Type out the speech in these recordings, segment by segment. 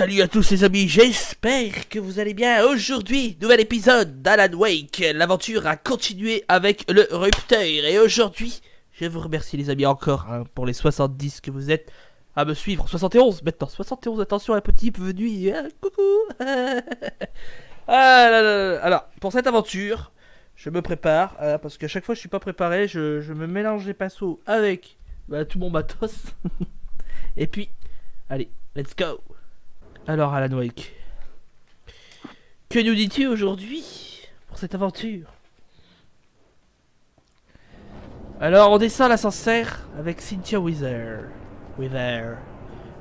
Salut à tous les amis, j'espère que vous allez bien. Aujourd'hui, nouvel épisode d'Alan Wake. L'aventure a continué avec le Rupteur. Et aujourd'hui, je vous remercie les amis encore pour les 70 que vous êtes à me suivre. 71 maintenant, 71, attention, un petit peu venu. Coucou. Alors, pour cette aventure, je me prépare. Parce qu'à chaque fois je suis pas préparé, je me mélange les pinceaux avec tout mon matos. Et puis, allez, let's go. Alors Alan Wake, que nous dis-tu aujourd'hui pour cette aventure? Alors on descend l'ascenseur avec Cynthia Wither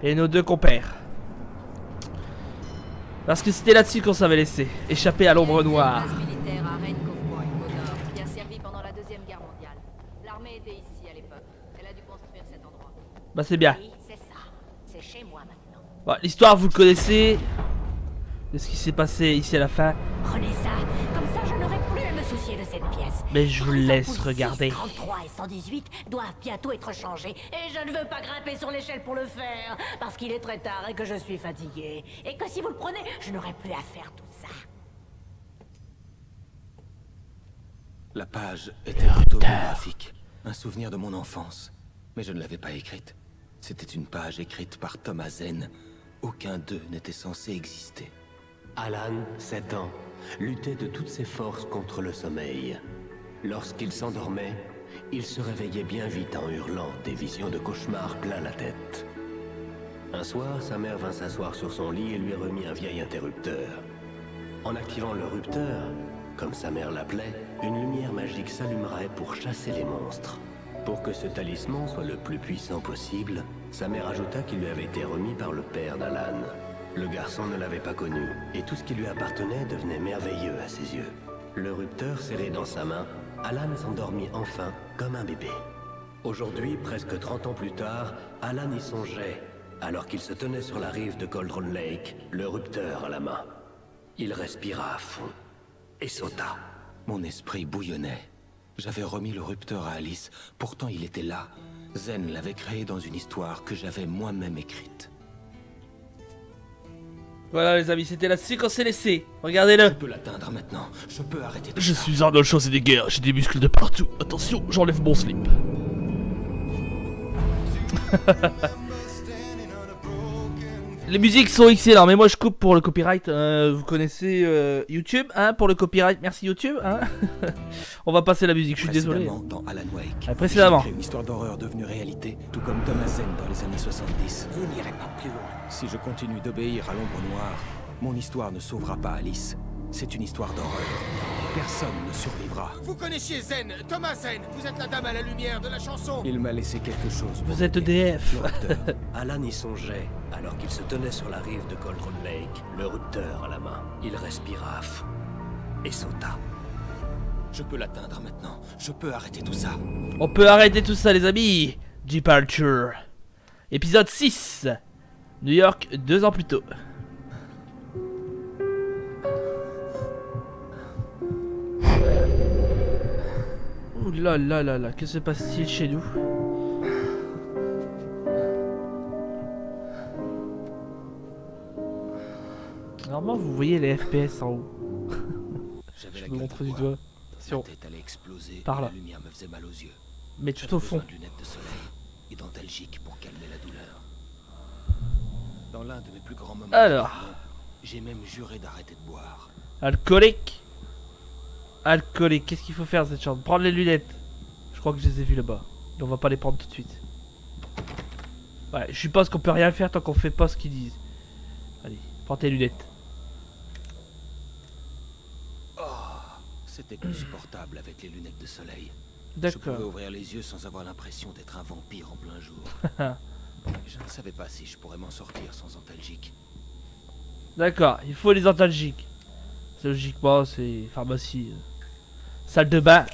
et nos deux compères. Parce que c'était là-dessus qu'on s'avait laissé, échapper à l'ombre noire. Base militaire à Raincourt Point, au nord, qui a servi pendant la Deuxième Guerre mondiale. L'armée était ici à l'époque. Elle a dû construire cet endroit. Bah c'est bien. Oui, c'est ça. C'est chez moi maintenant. Bon, l'histoire vous le connaissez. De ce qui s'est passé ici à la fin. Prenez ça. Comme ça, je n'aurai plus à me soucier de cette pièce. Mais je vous laisse regarder. 33 et 118 doivent bientôt être changés. Et je ne veux pas grimper sur l'échelle pour le faire. Parce qu'il est très tard et que je suis fatigué. Et que si vous le prenez, je n'aurai plus à faire tout ça. La page était autobiographique, un souvenir de mon enfance. Mais je ne l'avais pas écrite. C'était une page écrite par Thomas Zen. Aucun d'eux n'était censé exister. Alan, 7 ans, luttait de toutes ses forces contre le sommeil. Lorsqu'il s'endormait, il se réveillait bien vite en hurlant, des visions de cauchemars plein la tête. Un soir, sa mère vint s'asseoir sur son lit et lui remit un vieil interrupteur. En activant le rupteur, comme sa mère l'appelait, une lumière magique s'allumerait pour chasser les monstres. Pour que ce talisman soit le plus puissant possible, sa mère ajouta qu'il lui avait été remis par le père d'Alan. Le garçon ne l'avait pas connu, et tout ce qui lui appartenait devenait merveilleux à ses yeux. Le rupteur serré dans sa main, Alan s'endormit enfin comme un bébé. Aujourd'hui, presque 30 ans plus tard, Alan y songeait, alors qu'il se tenait sur la rive de Cauldron Lake, le rupteur à la main. Il respira à fond et sauta. Mon esprit bouillonnait. J'avais remis le rupteur à Alice, pourtant il était là. Zen l'avait créé dans une histoire que j'avais moi-même écrite. Voilà les amis, c'était là-dessus qu'on s'est laissé. Regardez-le. Je peux l'atteindre maintenant, je peux arrêter tout Je ça. suis Arnold Schwarzenegger, j'ai des muscles de partout. Attention, j'enlève mon slip. Les musiques sont excellentes, mais moi je coupe pour le copyright. Vous connaissez YouTube, pour le copyright. Merci YouTube. On va passer la musique, je suis désolé. Dans Alan Wake, Précédemment. j'ai créé une histoire d'horreur devenue réalité, tout comme Thomas Zen dans les années 70. Vous n'irez pas plus loin. Si je continue d'obéir à l'ombre noire, mon histoire ne sauvera pas Alice. C'est une histoire d'horreur. Personne ne survivra. Vous connaissiez Zen, Thomas Zen. Vous êtes la dame à la lumière de la chanson. Il m'a laissé quelque chose. Vous êtes EDF. Le rupteur. Alan y songeait, alors qu'il se tenait sur la rive de Cauldron Lake, le rupteur à la main. Il respira à fond et sauta. Je peux l'atteindre maintenant. Je peux arrêter tout ça. On peut arrêter tout ça les amis. Departure. Épisode 6. New York 2 ans plus tôt. Ouh là là là là, que se passe-t-il chez nous? Normalement vous voyez les FPS en haut. J'avais Je la me gueule montre de du bois. doigt. Ma Attention, tête allait exploser. Par là. La lumière me faisait mal aux yeux. mais tout J'avais au fond. besoin de lunettes de soleil et d'antalgiques pour calmer la douleur. Dans l'un de mes plus grands moments, Alors. j'ai même juré d'arrêter de boire. Alcoolique. Alcoolique, qu'est-ce qu'il faut faire cette chambre? Prendre les lunettes. Je crois que je les ai vues là-bas. Et on va pas les prendre tout de suite. Ouais, je suppose qu'on peut rien faire tant qu'on fait pas ce qu'ils disent. Allez, prends tes lunettes. C'était insupportable avec les lunettes de soleil. Je pouvais D'accord. ouvrir les yeux sans avoir l'impression d'être un vampire en plein jour. Je ne savais pas si je pourrais m'en sortir sans antalgique. D'accord, il faut les antalgiques. Logiquement, c'est pharmacie. Salle de bain.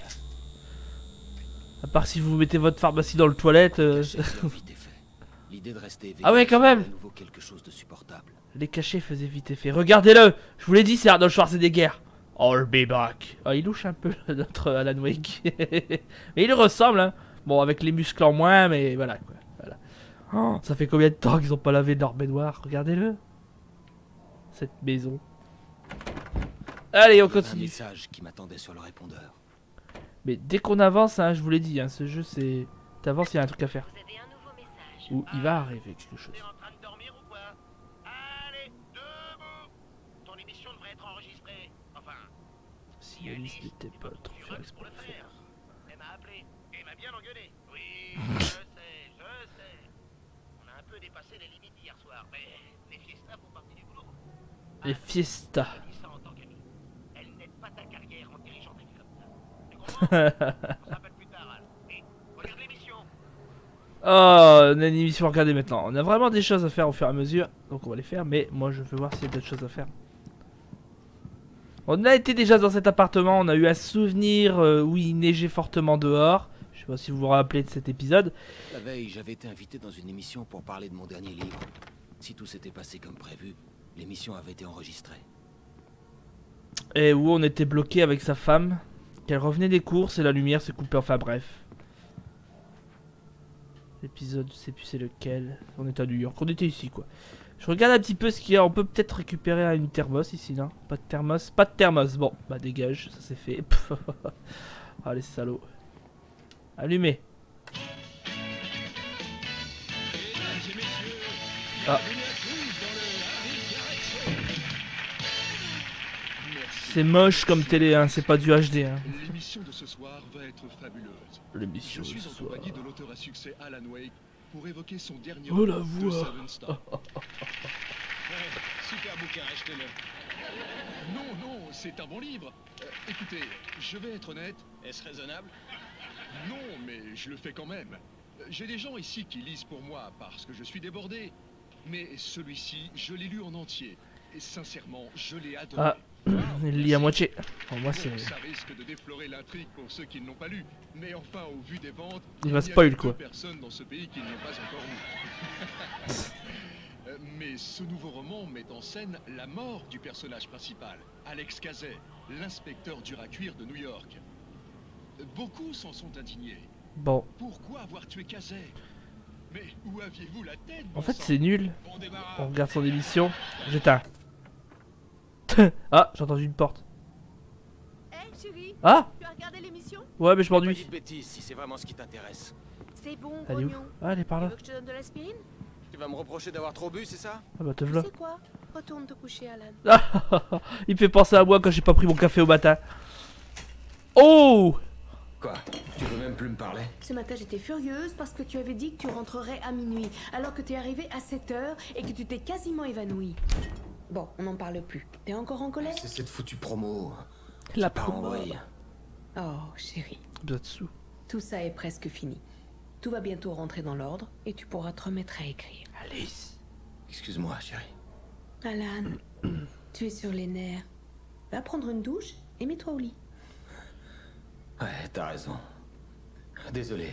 À part si vous mettez votre pharmacie dans le toilette. Cachet ayant vite effet. L'idée de rester éveillé Ah ouais, quand même. à nouveau quelque chose de supportable. Les cachets faisaient vite effet. Regardez-le. Je vous l'ai dit, c'est Arnold Schwarzenegger. I'll be back. Oh, il louche un peu notre Alan Wake. Mais il ressemble, hein. Bon, avec les muscles en moins, mais voilà quoi. Voilà. Oh, ça fait combien de temps qu'ils ont pas lavé leur baignoire? Regardez-le. cette maison. Allez, on Il y avait un continue. message qui m'attendait sur le répondeur. Mais dès qu'on avance, hein, je vous l'ai dit, hein, ce jeu c'est... T'avances, il y a un truc à faire. Vous avez un nouveau message. Ou il va arriver quelque chose. T'es en train de dormir ou quoi? Allez, debout! Ton émission devrait être enregistrée. Enfin, Si Alice n'était pas trop tu faire rêves pour exprès le de faire. faire. Elle m'a appelé et m'a bien engueulé. Oui, je sais. On a un peu dépassé les limites hier soir, mais les fiestas font partie du boulot. Les fiestas. Je dis ça en tant qu'ami. Elle n'aide pas ta carrière en dirigeant ta vie comme ça. Tu comprends? On se rappelle plus tard, Al. Et regarde l'émission. Oh, on a une émission à regarder maintenant. On a vraiment des choses à faire au fur et à mesure. Donc on va les faire, mais moi je veux voir s'il y a d'autres choses à faire. On a été déjà dans cet appartement, on a eu un souvenir où il neigeait fortement dehors. Je sais pas si vous vous rappelez de cet épisode. La veille, j'avais été invité dans une émission pour parler de mon dernier livre. Si tout s'était passé comme prévu, l'émission avait été enregistrée. Et où on était bloqué avec sa femme. Qu'elle revenait des courses et la lumière s'est coupée, enfin bref. L'épisode, je sais plus c'est lequel. On était à New York, on était ici quoi. Je regarde un petit peu ce qu'il y a. On peut peut-être récupérer une thermos ici, non? Pas de thermos, pas de thermos. Bon, bah dégage, ça c'est fait. Ah les salauds. Allumez. Ah. C'est moche comme télé, hein. C'est pas du HD. Hein. L'émission de ce soir va être fabuleuse. L'émission Je de suis ce en soir. compagnie de l'auteur à succès Alan Wake pour évoquer son dernier Oh, la roman, voix. The Seven Stars. Super bouquin, achetez-le. Non, c'est un bon livre. Écoutez, je vais être honnête. Est-ce raisonnable? Non, mais je le fais quand même. J'ai des gens ici qui lisent pour moi parce que je suis débordé. Mais celui-ci, je l'ai lu en entier. Et sincèrement, je l'ai adoré. Ah, il lit à moitié. Pour moi, c'est. Bon, ça risque de déflorer l'intrigue pour ceux qui ne l'ont pas lu. Mais enfin, au vu des ventes, Il va n'y a spoil, que quoi. 2 personnes dans ce pays qui ne l'ont pas encore lu. Mais ce nouveau roman met en scène la mort du personnage principal, Alex Kazay, l'inspecteur dur à cuire de New York. Beaucoup s'en sont indignés. Bon, Pourquoi avoir tué Kazay? Mais où aviez-vous la tête, en bon fait, sang? c'est nul. Bon débarras. On regarde son émission. J'éteins. Ah, j'ai entendu une porte. Hey chérie, Ah, tu as regardé l'émission? ouais, mais je Pas dit m'ennuie. de bêtises si c'est vraiment ce qui t'intéresse. C'est bon, Elle est où? grognon. Ah, elle est par Tu là. veux que je te donne de l'aspirine? Tu vas me reprocher d'avoir trop bu, c'est ça? Ah bah te Tu v'là. sais quoi? Retourne te coucher, Alan. Ah, il me fait penser à moi quand j'ai pas pris mon café au matin. Oh, Quoi? Tu veux même plus me parler? Ce matin, j'étais furieuse parce que tu avais dit que tu rentrerais à minuit, alors que tu es arrivé à 7h et que tu t'es quasiment évanoui. Bon, on n'en parle plus. T'es encore en colère? C'est cette foutue promo. la Part en promo. vrille. Oh, chérie, Vous êtes sous. tout ça est presque fini. Tout va bientôt rentrer dans l'ordre et tu pourras te remettre à écrire. Alice. Excuse-moi, chérie. Alan, tu es sur les nerfs. Va prendre une douche et mets-toi au lit. Ouais, t'as raison. Désolé.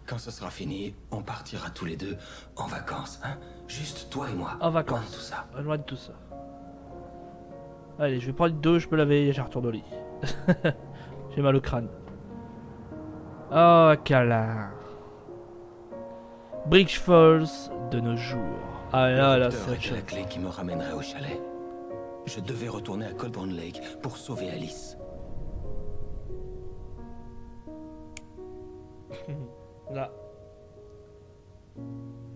Quand ce sera fini, on partira tous les deux en vacances, hein? Juste toi et moi. En Loin vacances. de tout ça. Loin de tout ça. Allez, je vais prendre une douche, je peux laver et je retourne au lit. J'ai mal au crâne. Oh, câlin. Bridge Falls de nos jours. Ah là là, Le c'est docteur autre était la chose. clé qui me ramènerait au chalet. Je devais retourner à Cold Brown Lake pour sauver Alice. Là.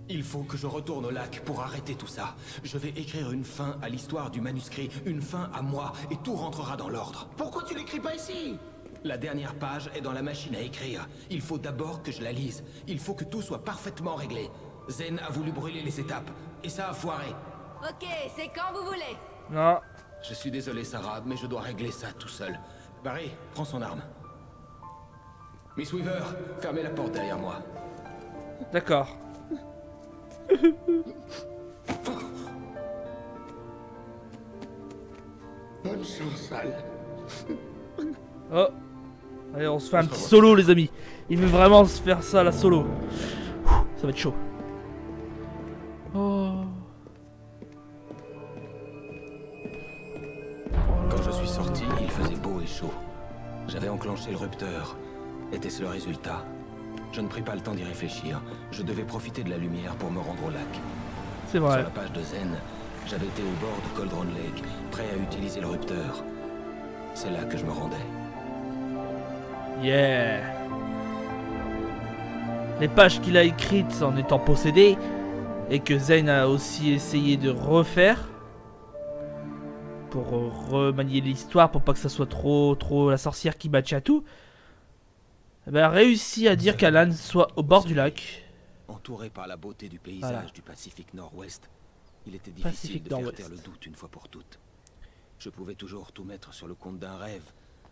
Il faut que je retourne au lac pour arrêter tout ça. Je vais écrire une fin à l'histoire du manuscrit, une fin à moi, et tout rentrera dans l'ordre. Pourquoi tu l'écris pas ici? La dernière page est dans la machine à écrire. Il faut d'abord que je la lise. Il faut que tout soit parfaitement réglé. Zen a voulu brûler les étapes, et ça a foiré. Ok, c'est quand vous voulez. Non. Je suis désolé, Sarah, mais je dois régler ça tout seul. Barry, prends son arme. Miss Weaver, fermez la porte derrière moi. D'accord. Bonne chance, Al. Oh. Allez, on se fait un petit solo, les amis. Il veut vraiment se faire ça, la solo. Ouh, ça va être chaud. Oh. Quand je suis sorti, il faisait beau et chaud. J'avais enclenché le rupteur. Était-ce le résultat? Je ne pris pas le temps d'y réfléchir. Je devais profiter de la lumière pour me rendre au lac. C'est Sur vrai. la page de Zen, J'avais été au bord de Cauldron Lake, prêt à utiliser le rupteur. C'est là que je me rendais. Yeah. Les pages qu'il a écrites en étant possédé et que Zane a aussi essayé de refaire pour remanier l'histoire pour pas que ça soit trop la sorcière qui matche à tout. Eh ben, a réussi à dire qu'Alan soit au bord du lac. Entouré par la beauté du paysage Voilà. du Pacifique Nord-Ouest, il était difficile Pacifique de faire Nord-Ouest. taire le doute une fois pour toutes. Je pouvais toujours tout mettre sur le compte d'un rêve,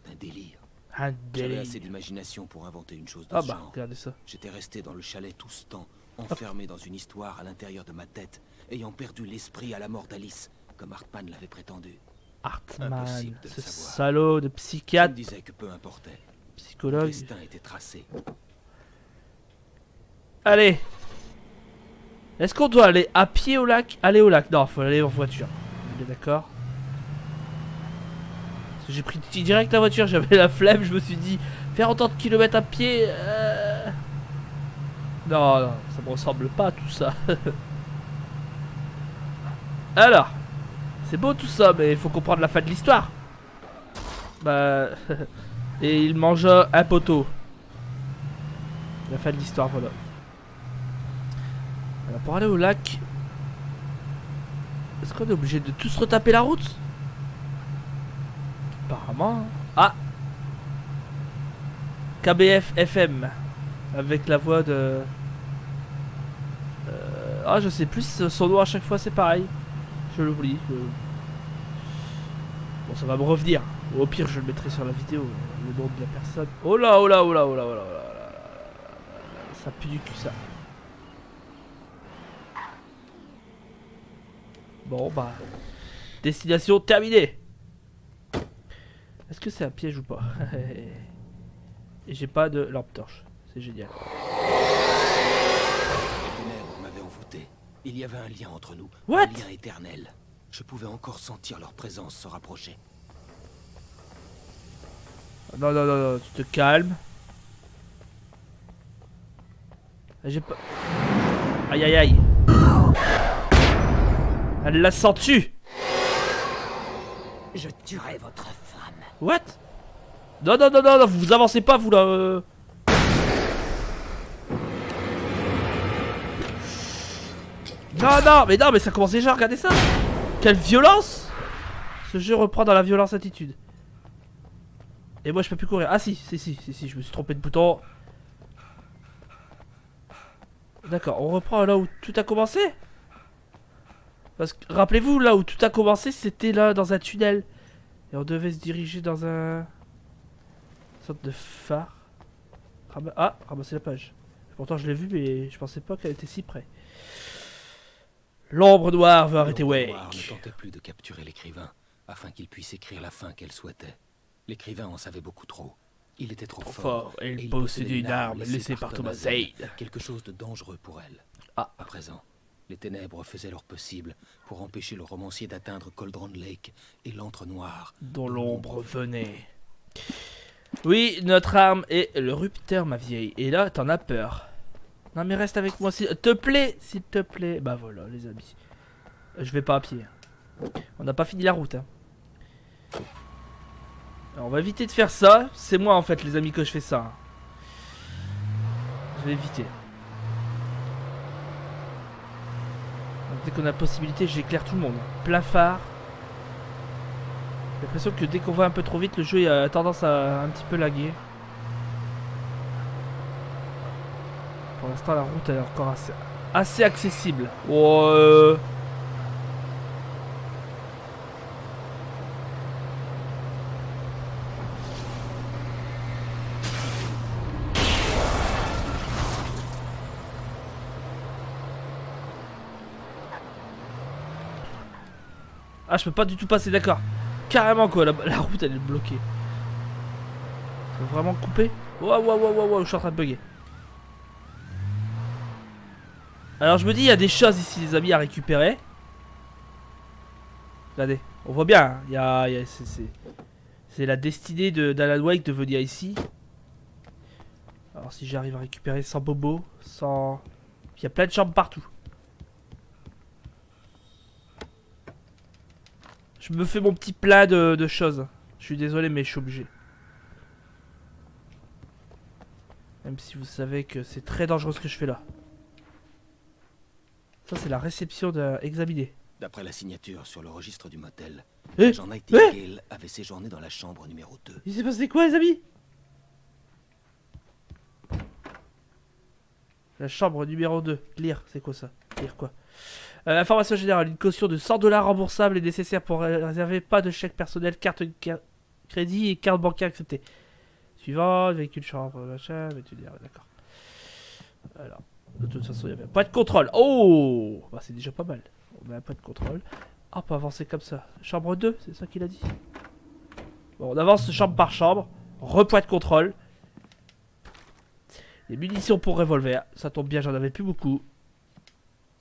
d'un délire. Un J'avais délire. assez d'imagination pour inventer une chose de Ah ce bah, genre. regardez ça. J'étais resté dans le chalet tout ce temps, enfermé dans une histoire à l'intérieur de ma tête, ayant perdu l'esprit à la mort d'Alice, comme Hartman l'avait prétendu. Hartman, Impossible de le ce savoir. salaud de Je me psychiatre, disais que peu importait. Le psychologue. destin était tracé. Allez. Est-ce qu'on doit aller à pied au lac? Aller au lac. Non, faut aller en voiture. On est d'accord. Parce que j'ai pris direct la voiture, j'avais la flemme, je me suis dit faire autant de kilomètres à pied. Non, non, ça me ressemble pas tout ça. Alors, c'est beau tout ça, mais il faut comprendre la fin de l'histoire. Bah, et il mangea un poteau. La fin de l'histoire, voilà. Alors, pour aller au lac, est-ce qu'on est obligé de tous retaper la route? Apparemment. Ah, KBF FM avec la voix de. Ah, je sais plus son nom à chaque fois, c'est pareil. Je l'oublie. Bon, ça va me revenir. Ou au pire, je le mettrai sur la vidéo. Le nom de la personne. Oh là, oh là, oh là, oh là, oh là, oh là, oh là. Ça pue du cul, ça. Bon, bah. Destination terminée. Est-ce que c'est un piège ou pas? Et j'ai pas de lampe torche. C'est génial. Les ténèbres m'avaient envoûté. Il y avait un lien entre nous. What? Un lien éternel. Je pouvais encore sentir leur présence se rapprocher. Non, non, non, non, tu te calmes. J'ai pas. Aïe, aïe, aïe. Elle l'a senti. Je tuerai votre femme. What? Non, non, non, non, non, vous avancez pas, vous là. Non, mais ça commence déjà, regardez ça. Quelle violence. Ce jeu reprend dans la violence attitude. Et moi je peux plus courir. Ah si, je me suis trompé de bouton. D'accord, on reprend là où tout a commencé. Parce que rappelez-vous, là où tout a commencé, c'était là dans un tunnel. Et on devait se diriger dans un... une sorte de phare. Ah, ramasser la page. Pourtant je l'ai vu, mais je pensais pas qu'elle était si près. L'ombre noire veut arrêter L'ombre noire Wake. ne tentait plus de capturer l'écrivain, afin qu'il puisse écrire la fin qu'elle souhaitait. L'écrivain en savait beaucoup trop. Il était trop fort. Et il il possédait une arme laissée par Thomas Zane. Quelque chose de dangereux pour elle. Ah. À présent, les ténèbres faisaient leur possible pour empêcher le romancier d'atteindre Cauldron Lake et l'antre noir. Dont l'ombre venait. Oui, notre arme est le rupteur, ma vieille. Et là, t'en as peur. Non mais reste avec moi, s'il te plaît. S'il te plaît. Bah voilà, les amis. Je vais pas à pied. On n'a pas fini la route. Hein. Alors, on va éviter de faire ça. C'est moi en fait, les amis, que je fais ça. Hein. Je vais éviter. Donc, dès qu'on a la possibilité, j'éclaire tout le monde. Plein phare. J'ai l'impression que dès qu'on va un peu trop vite, le jeu a tendance à un petit peu laguer. Pour l'instant, la route elle est encore assez accessible. Oh, Ah, je peux pas du tout passer, d'accord. Carrément quoi, la route elle est bloquée. Faut vraiment couper. Wow, je suis en train de bugger. Alors je me dis, il y a des choses ici, les amis, à récupérer. Regardez, on voit bien, hein, c'est la destinée d'Alan Wake de venir ici. Alors si j'arrive à récupérer sans bobo, sans... Il y a plein de chambres partout. Je me fais mon petit plat de choses. Je suis désolé, mais je suis obligé. Même si vous savez que c'est très dangereux ce que je fais là. Ça, c'est la réception d'examiner. D'après la signature sur le registre du motel, Eh, Agent Nightingale avait séjourné dans la chambre numéro 2. Il s'est passé quoi, les amis? La chambre numéro 2. Lire, c'est quoi ça? Lire quoi? Information générale. Une caution de 100 $ remboursable est nécessaire pour réserver. Pas de chèque personnel, carte crédit et carte bancaire acceptée. Suivant, véhicule chambre, machin, étudiant, d'accord. Alors, de toute façon, il y avait pas de contrôle. Oh, bah, c'est déjà pas mal. On a pas de contrôle. Ah, on peut avancer comme ça. Chambre 2, c'est ça qu'il a dit. Bon, on avance chambre par chambre. Repoint de contrôle. Les munitions pour revolver. Ça tombe bien, j'en avais plus beaucoup.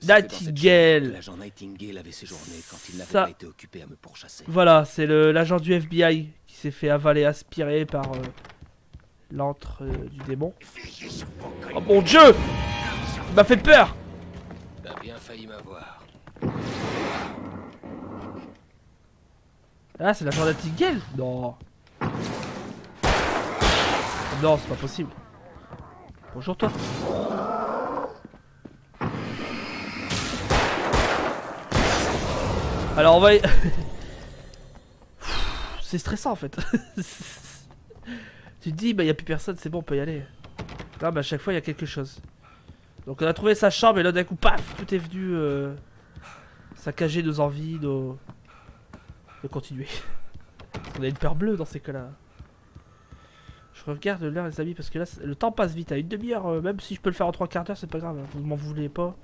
Nightingale. L'agent Nightingale avait séjourné quand il n'avait Ça. pas été occupé à me pourchasser. Voilà, c'est l'agent du FBI qui s'est fait avaler, aspirer par l'antre du démon. Oh mon dieu! Il m'a fait peur! T'as bien failli m'avoir. Ah, c'est l'agent Nightingale? Non. Non, c'est pas possible. Bonjour toi. Alors on va... C'est stressant en fait. Tu te dis, bah y a plus personne, c'est bon, on peut y aller. Non, bah à chaque fois il y a quelque chose. Donc on a trouvé sa chambre et là d'un coup, paf, tout est venu saccager nos envies, de continuer. On a une peur bleue dans ces cas-là. Je regarde l'heure les amis parce que là le temps passe vite à une demi-heure, même si je peux le faire en 3/4 d'heure c'est pas grave, vous m'en voulez pas.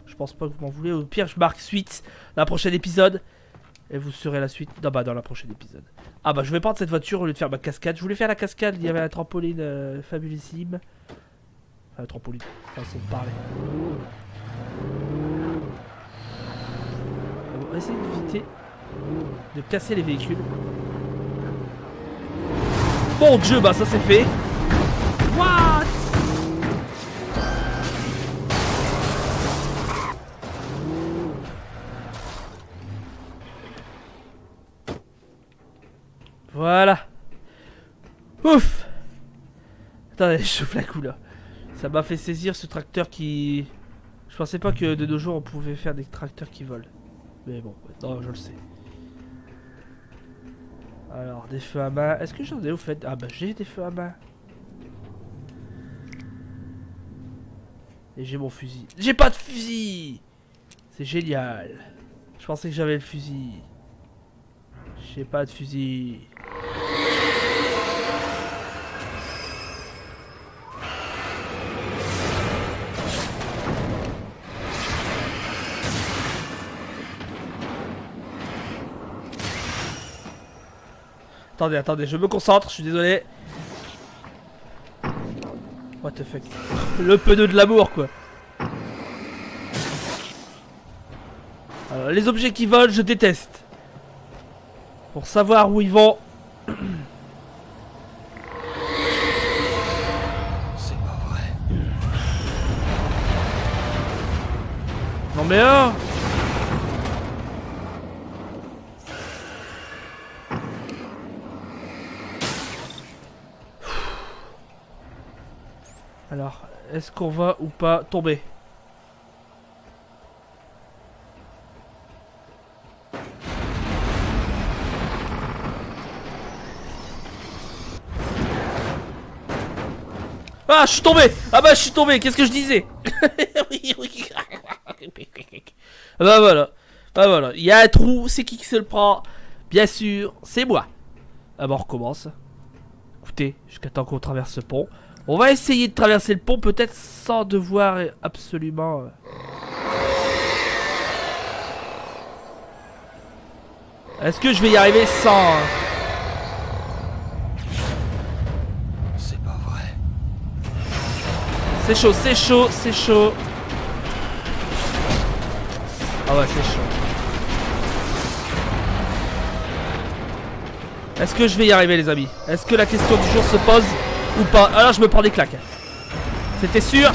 Je pense pas que vous m'en voulez, au pire je marque suite dans la prochaine épisode. Et vous serez la suite, non bah dans la prochaine épisode. Ah bah je vais prendre cette voiture au lieu de faire ma cascade, je voulais faire la cascade, il y avait un trampoline fabulissime. Enfin un trampoline, façon de parler. On va essayer d'éviter de casser les véhicules. Mon dieu, bah ça c'est fait. What? Voilà. Ouf. Attendez, je chauffe la couleur. Ça m'a fait saisir ce tracteur qui... Je pensais pas que de nos jours on pouvait faire des tracteurs qui volent. Mais bon, maintenant je le sais. Alors, des feux à main. Est-ce que j'en ai au fait? Ah bah j'ai des feux à main. Et j'ai mon fusil. J'ai pas de fusil! C'est génial. Je pensais que j'avais le fusil. J'ai pas de fusil. Attendez, attendez, je me concentre, je suis désolé. What the fuck. Le pneu de l'amour quoi. Alors, les objets qui volent, je déteste. Pour savoir où ils vont. C'est pas vrai. Non mais oh. Alors, est-ce qu'on va ou pas tomber? Ah, je suis tombé! Ah bah, je suis tombé, qu'est-ce que je disais? Ah bah voilà. Ah voilà, il y a un trou, c'est qui se le prend? Bien sûr, c'est moi. Ah bah on recommence. Écoutez, jusqu'à temps qu'on traverse ce pont. On va essayer de traverser le pont, peut-être sans devoir absolument... Est-ce que je vais y arriver sans... C'est pas vrai. C'est chaud, c'est chaud, c'est chaud. Ah ouais, c'est chaud. Est-ce que je vais y arriver les amis? Est-ce que la question du jour se pose ou pas? Alors je me prends des claques. C'était sûr.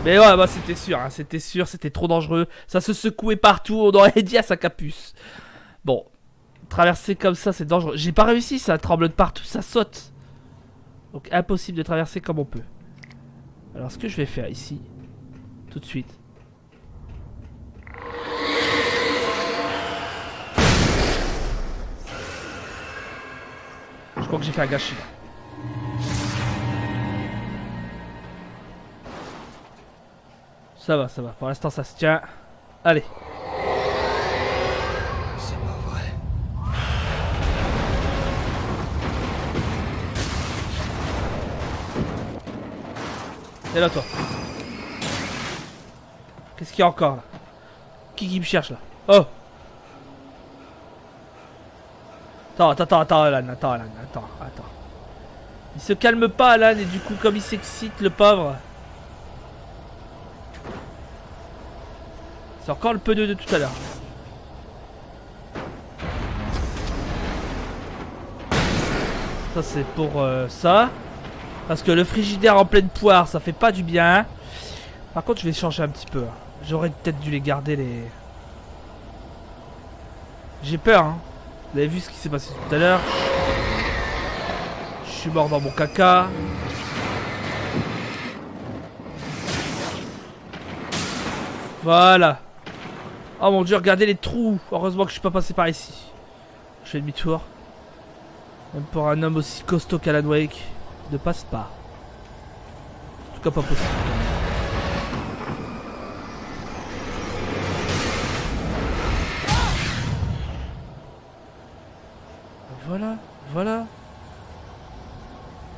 Mais ouais, bah c'était sûr, hein, c'était trop dangereux. Ça se secouait partout, on aurait dit à sa capuce. Bon, traverser comme ça, c'est dangereux. J'ai pas réussi, ça tremble de partout, ça saute. Donc impossible de traverser comme on peut. Alors ce que je vais faire ici, tout de suite. Je crois que j'ai fait un gâchis là. Ça va, pour l'instant ça se tient. Allez. C'est pas vrai. Et là toi. Qu'est-ce qu'il y a encore là? Qui me cherche là? Oh. Attends, Alan, attends. Il se calme pas, Alan, et du coup, comme il s'excite, le pauvre. C'est encore le pneu de tout à l'heure. Ça, c'est pour ça. Parce que le frigidaire en pleine poire, ça fait pas du bien. Par contre, je vais changer un petit peu. J'aurais peut-être dû les garder, les... J'ai peur, hein. Vous avez vu ce qui s'est passé tout à l'heure. Je suis mort dans mon caca. Voilà. Oh mon dieu, regardez les trous. Heureusement que je suis pas passé par ici. Je fais demi-tour. Même pour un homme aussi costaud qu'Alan Wake, ne passe pas. En tout cas pas possible.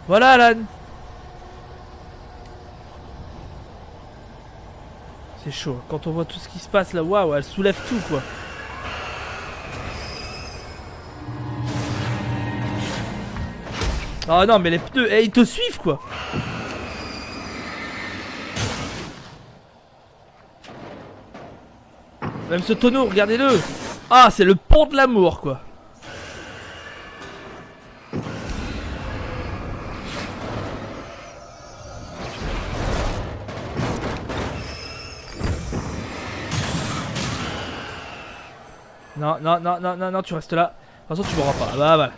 Voilà Alan. C'est chaud, quand on voit tout ce qui se passe là, waouh, elle soulève tout quoi. Oh non mais les pneus, ils te suivent quoi. Même ce tonneau, regardez-le. Ah, c'est le pont de l'amour quoi. Non, tu restes là. De toute façon, tu mourras pas. Bah, voilà.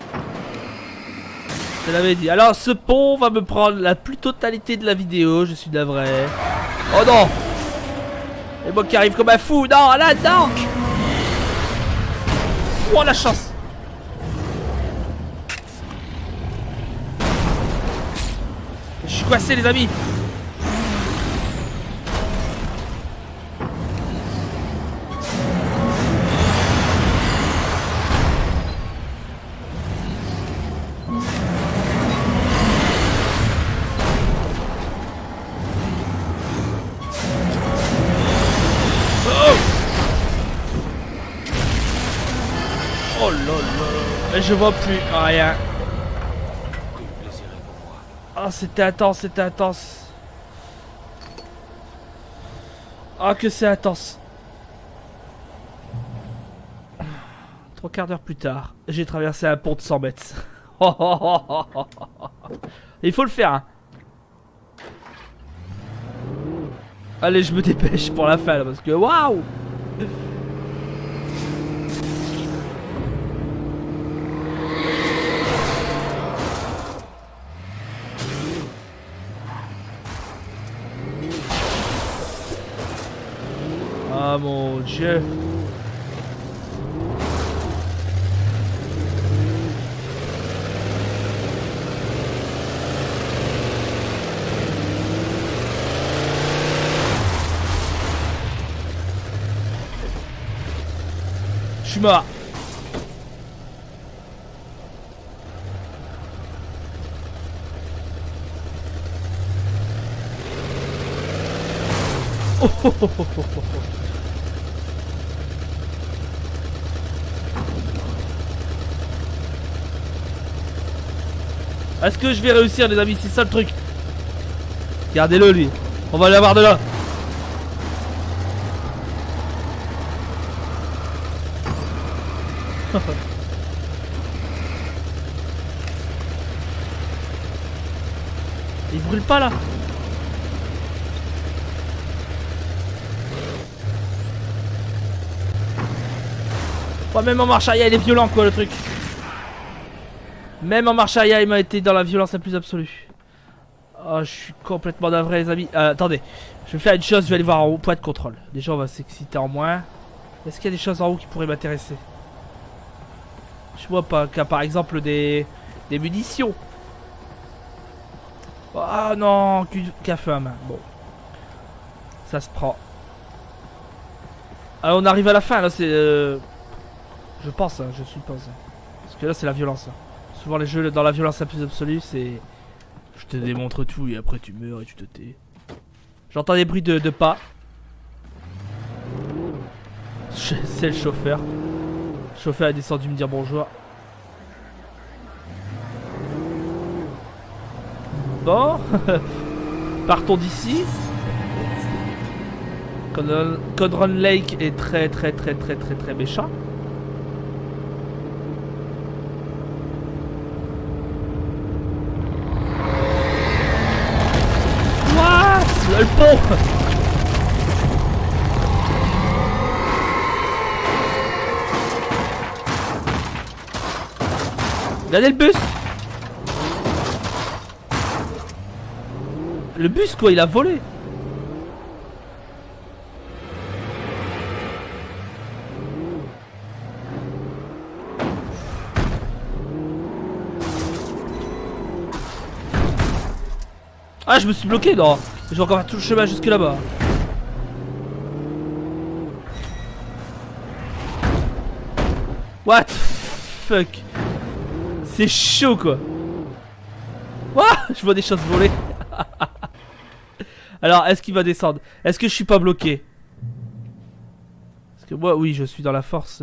Je te l'avais dit. Alors, ce pont va me prendre la plus totalité de la vidéo. Je suis navré. Oh non! Et moi qui arrive comme un fou. Non, là, non! Oh, la chance! Je suis coincé, les amis. Oh là là. Et je vois plus rien. Tout le plaisir est pour moi. Ah, c'était intense. Ah, que c'est intense. 3/4 d'heure plus tard, j'ai traversé un pont de 100 mètres. Il faut le faire, hein. Allez, je me dépêche pour la fin là, parce que waouh. Ah mon dieu. Je suis mort. Oh, oh, oh, oh, oh, oh. Est-ce que je vais réussir les amis? C'est ça le truc. Regardez-le lui. On va l'avoir de là. Il brûle pas là. Oh, même en marche arrière, il est violent quoi le truc. Même en marche arrière, il m'a été dans la violence la plus absolue. Oh, je suis complètement navré les amis. Attendez, je vais faire une chose, je vais aller voir en haut, point de contrôle. Déjà on va s'exciter en moins. Est-ce qu'il y a des choses en haut qui pourraient m'intéresser? Je vois pas, par exemple des munitions. Oh non, qu'a fait à main. Bon. Ça se prend. Alors on arrive à la fin là, c'est... Je pense, hein, je suppose. Parce que là c'est la violence. Hein. Souvent les jeux dans la violence la plus absolue c'est... Je te démontre tout et après tu meurs et tu te tais. J'entends des bruits de pas. C'est le chauffeur. Le chauffeur est descendu me dire bonjour. Bon. Partons d'ici. Codron Lake est très méchant. Le pont. Regardez le bus. Le bus quoi, il a volé. Ah, je me suis bloqué, non. Je vais encore faire tout le chemin jusque là-bas. What the fuck. C'est chaud quoi. Ouah, je vois des choses voler. Alors, est-ce qu'il va descendre? Est-ce que je suis pas bloqué? Parce que moi, oui, je suis dans la force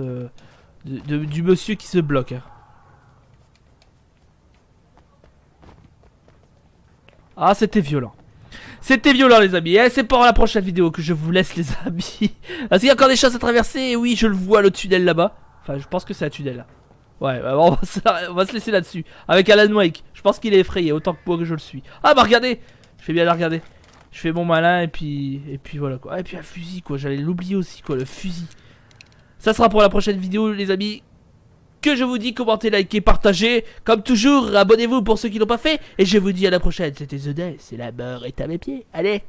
du monsieur qui se bloque. Hein. Ah, c'était violent. C'était violent les amis, et c'est pour la prochaine vidéo que je vous laisse les amis. Parce qu'il y a encore des choses à traverser, et oui je le vois le tunnel là-bas. Enfin je pense que c'est un tunnel là. Ouais, on va se laisser là-dessus. Avec Alan Wake, je pense qu'il est effrayé autant que moi que je le suis. Ah bah regardez, je fais bien la regarder. Je fais mon malin et puis voilà quoi. Et puis un fusil quoi, j'allais l'oublier aussi quoi, le fusil. Ça sera pour la prochaine vidéo les amis. Que je vous dis, commentez, likez, partagez. Comme toujours, abonnez-vous pour ceux qui l'ont pas fait. Et je vous dis à la prochaine. C'était The Death, et la mort est à mes pieds. Allez.